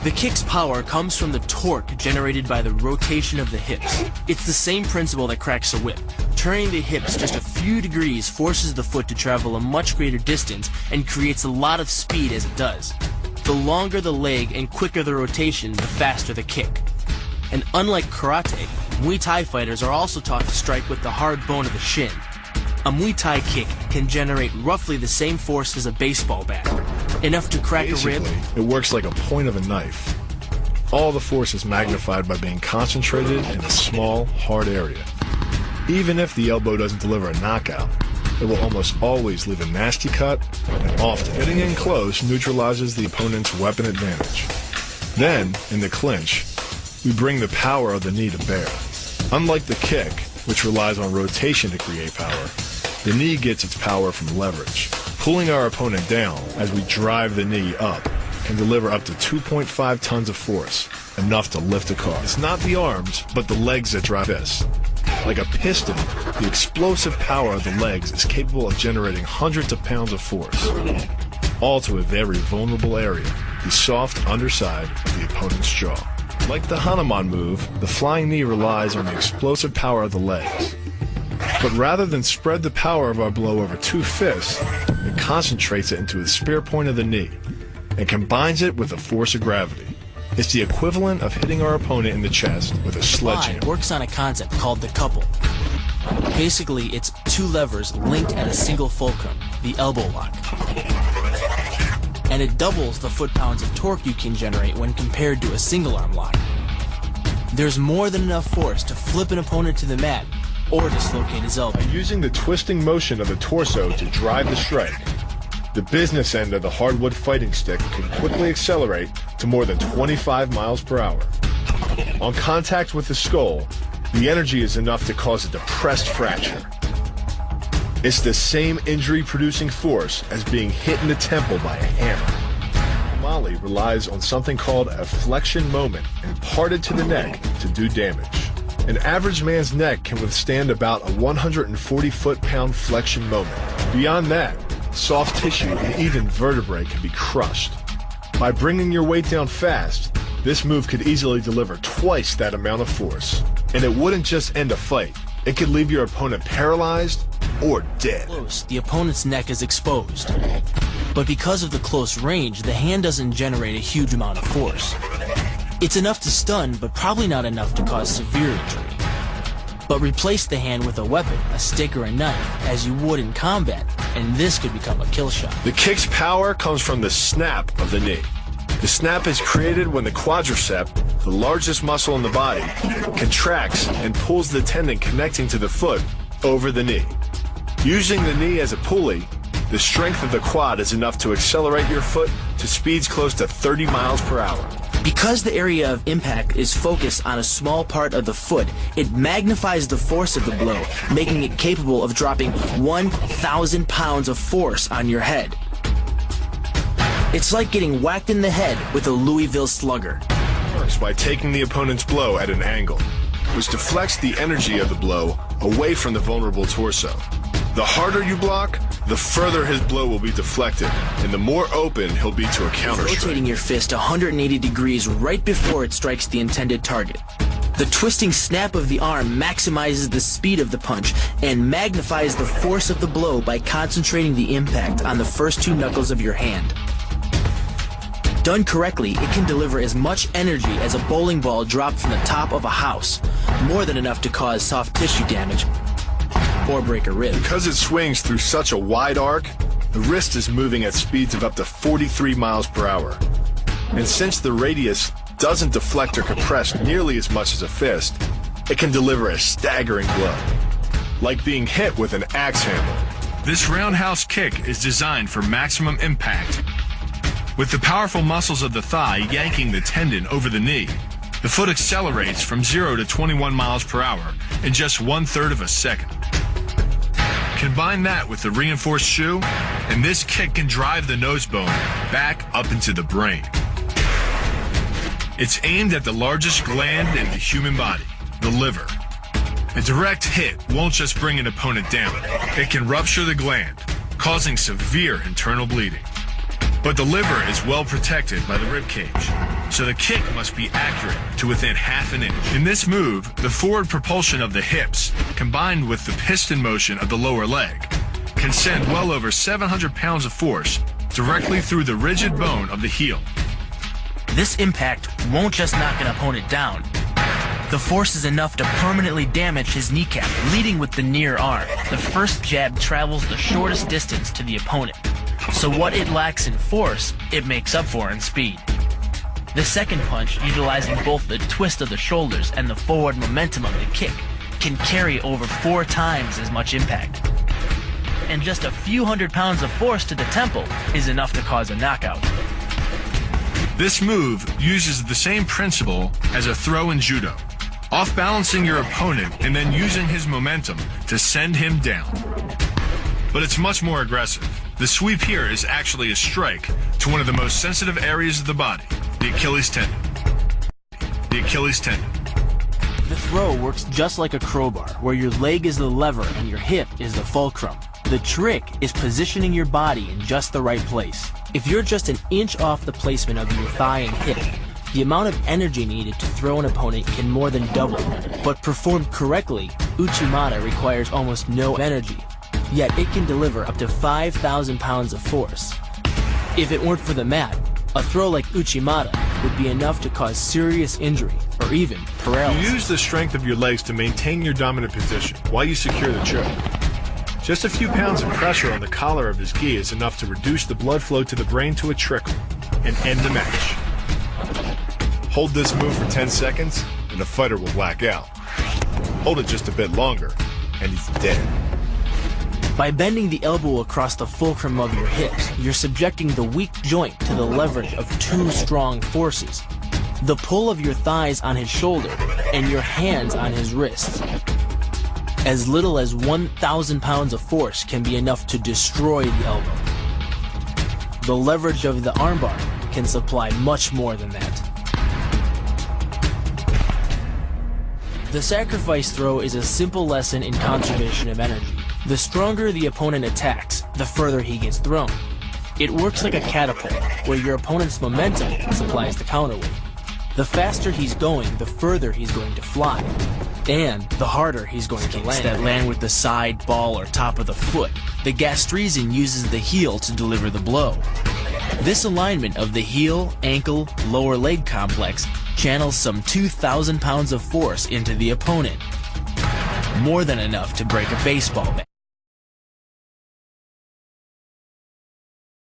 The kick's power comes from the torque generated by the rotation of the hips. It's the same principle that cracks a whip. Turning the hips just a few degrees forces the foot to travel a much greater distance and creates a lot of speed as it does. The longer the leg and quicker the rotation, the faster the kick. And unlike karate, Muay Thai fighters are also taught to strike with the hard bone of the shin. A Muay Thai kick can generate roughly the same force as a baseball bat, enough to crack a rib. It works like a point of a knife. All the force is magnified by being concentrated in a small, hard area. Even if the elbow doesn't deliver a knockout, it will almost always leave a nasty cut, and often getting in close neutralizes the opponent's weapon advantage. Then, in the clinch, we bring the power of the knee to bear. Unlike the kick, which relies on rotation to create power, the knee gets its power from leverage. Pulling our opponent down as we drive the knee up can deliver up to 2.5 tons of force, enough to lift a car. It's not the arms, but the legs that drive this. Like a piston, the explosive power of the legs is capable of generating hundreds of pounds of force, all to a very vulnerable area, the soft underside of the opponent's jaw. Like the Hanuman move, the flying knee relies on the explosive power of the legs. But rather than spread the power of our blow over two fists, it concentrates it into the spear point of the knee and combines it with the force of gravity. It's the equivalent of hitting our opponent in the chest with a sledgehammer. Works on a concept called the couple. Basically, it's two levers linked at a single fulcrum, the elbow lock. And it doubles the foot-pounds of torque you can generate when compared to a single-arm lock. There's more than enough force to flip an opponent to the mat or dislocate his elbow. By using the twisting motion of the torso to drive the strike, the business end of the hardwood fighting stick can quickly accelerate to more than 25 miles per hour. On contact with the skull, the energy is enough to cause a depressed fracture. It's the same injury-producing force as being hit in the temple by a hammer. Mali relies on something called a flexion moment imparted to the neck to do damage. An average man's neck can withstand about a 140 foot-pound flexion moment. Beyond that, soft tissue and even vertebrae can be crushed. By bringing your weight down fast, this move could easily deliver twice that amount of force. And it wouldn't just end a fight. It could leave your opponent paralyzed or dead. Close, the opponent's neck is exposed. But because of the close range, the hand doesn't generate a huge amount of force. It's enough to stun, but probably not enough to cause severe injury. But replace the hand with a weapon, a stick or a knife, as you would in combat, and this could become a kill shot. The kick's power comes from the snap of the knee. The snap is created when the quadricep, the largest muscle in the body, contracts and pulls the tendon connecting to the foot over the knee. Using the knee as a pulley, the strength of the quad is enough to accelerate your foot to speeds close to 30 miles per hour. Because the area of impact is focused on a small part of the foot, it magnifies the force of the blow, making it capable of dropping 1,000 pounds of force on your head. It's like getting whacked in the head with a Louisville slugger. It works by taking the opponent's blow at an angle, which deflects the energy of the blow away from the vulnerable torso. The harder you block, the further his blow will be deflected, and the more open he'll be to a counter-strike. Rotating your fist 180 degrees right before it strikes the intended target. The twisting snap of the arm maximizes the speed of the punch and magnifies the force of the blow by concentrating the impact on the first two knuckles of your hand. Done correctly, it can deliver as much energy as a bowling ball dropped from the top of a house, more than enough to cause soft tissue damage or break a rib. Because it swings through such a wide arc, the wrist is moving at speeds of up to 43 miles per hour. And since the radius doesn't deflect or compress nearly as much as a fist, it can deliver a staggering blow, like being hit with an axe handle. This roundhouse kick is designed for maximum impact. With the powerful muscles of the thigh yanking the tendon over the knee, the foot accelerates from 0 to 21 miles per hour in just 1/3 of a second. Combine that with the reinforced shoe, and this kick can drive the nose bone back up into the brain. It's aimed at the largest gland in the human body, the liver. A direct hit won't just bring an opponent down. It can rupture the gland, causing severe internal bleeding. But the liver is well protected by the rib cage, so the kick must be accurate to within half an inch. In this move, the forward propulsion of the hips, combined with the piston motion of the lower leg, can send well over 700 pounds of force directly through the rigid bone of the heel. This impact won't just knock an opponent down. The force is enough to permanently damage his kneecap, leading with the near arm. The first jab travels the shortest distance to the opponent, so what it lacks in force, it makes up for in speed. The second punch, utilizing both the twist of the shoulders and the forward momentum of the kick, can carry over 4 times as much impact. And just a few hundred pounds of force to the temple is enough to cause a knockout. This move uses the same principle as a throw in judo, off-balancing your opponent and then using his momentum to send him down. But it's much more aggressive. The sweep here is actually a strike to one of the most sensitive areas of the body, the Achilles tendon. The Achilles tendon. The throw works just like a crowbar, where your leg is the lever and your hip is the fulcrum. The trick is positioning your body in just the right place. If you're just an inch off the placement of your thigh and hip, the amount of energy needed to throw an opponent can more than double. But performed correctly, Uchimata requires almost no energy, yet it can deliver up to 5,000 pounds of force. If it weren't for the mat, a throw like Uchimata would be enough to cause serious injury or even paralysis. You use the strength of your legs to maintain your dominant position while you secure the choke. Just a few pounds of pressure on the collar of his gi is enough to reduce the blood flow to the brain to a trickle and end the match. Hold this move for 10 seconds and the fighter will black out. Hold it just a bit longer and he's dead. By bending the elbow across the fulcrum of your hips, you're subjecting the weak joint to the leverage of 2 strong forces: the pull of your thighs on his shoulder and your hands on his wrists. As little as 1,000 pounds of force can be enough to destroy the elbow. The leverage of the armbar can supply much more than that. The sacrifice throw is a simple lesson in conservation of energy. The stronger the opponent attacks, the further he gets thrown. It works like a catapult, where your opponent's momentum supplies the counterweight. The faster he's going, the further he's going to fly, and the harder he's going to land. That land with the side, ball, or top of the foot. The gastrizin uses the heel to deliver the blow. This alignment of the heel, ankle, lower leg complex channels some 2,000 pounds of force into the opponent. More than enough to break a baseball bat.